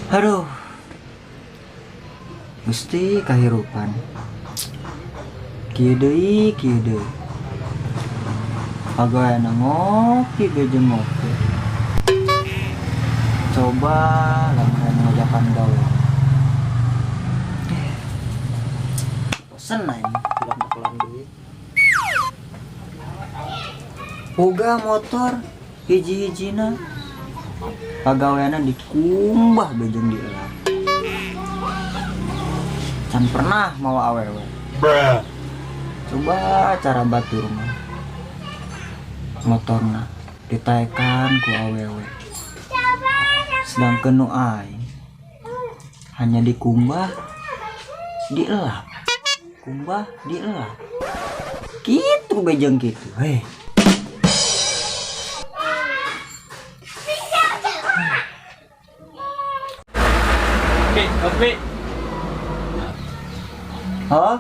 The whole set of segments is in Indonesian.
Aduh, mesti kehirupan. Kieu deui. Pagaweana ngopi bejeng ngopi. Coba lamun ngajakan gawe. Bosen aing pulang duit. Boga motor hiji-hijina. Pagaweana dikumbah bejeng dieulah. Can pernah mau awewe. Coba cara batur mah. Motorna ditaekan ku awewe. Sedangkan nu aing hanya dikumbah dielap. Kumbah dielap. Kitu bejeng kitu. Heh. Kopi. Oh,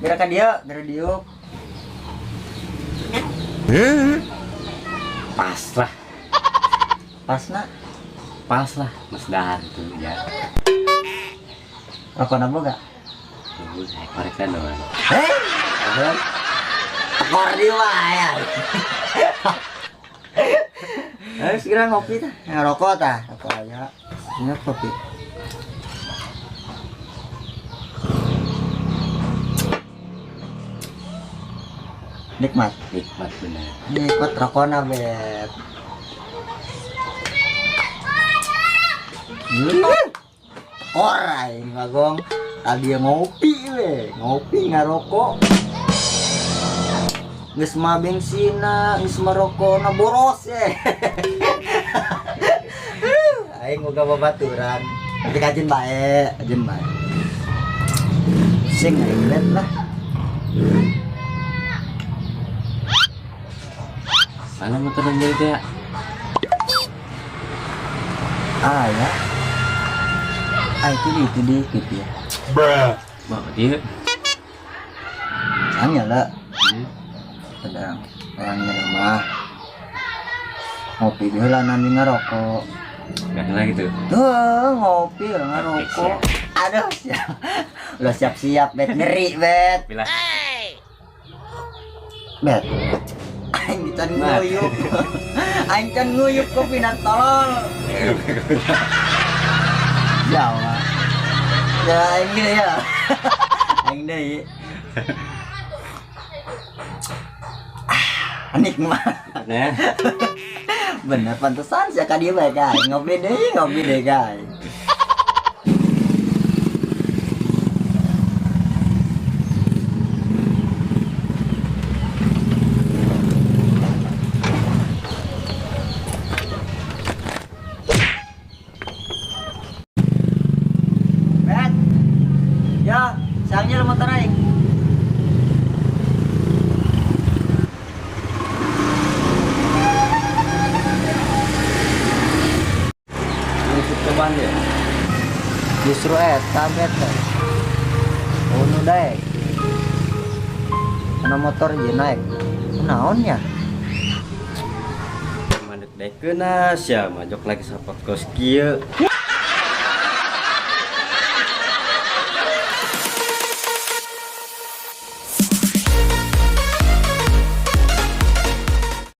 gerakan dia, Pas lah, pas lah. mas dahan tuh ya. Rokok nabo gak? Tunggu saya korekkan dong. Tekor di ya. Ayo segera ngopi tah. Rokok aja. Ingat kopi. Nikmat benar. Nikmat rokokna bet. Orai ngagong tadi ngopi ngarokok. Geus mah bensina, geus mah rokokna boros ye. Aing boga babaturan. Tapi kajen bae. Sing aing liat lah. Mana motor yang jadi ya? Ya. Itu dikit ya. Bawa dia. Hanya lah. Sedang orangnya mah ngopi dia lah nanti ngerokok. Gak salah gitu. Tuh ngopi ngerokok. Aduh siap. Udah siap bet ngeri bet. Bila. Bet. Aing can nguyup. Aing can nguyup kopi nan tolol. Jawa. Ya aing gini ya. Aing deui. Nikmat. Nah. Bener pantesan sia ka dieu bae guys. Ngopi deh guys. Bet. Ya, sayangnya motor aing. Cobaan dia. Justru better. Nu daek. Ana motor je naik. Naon ya? Mandek dekeuna sia majok lagi sapot kos kieu.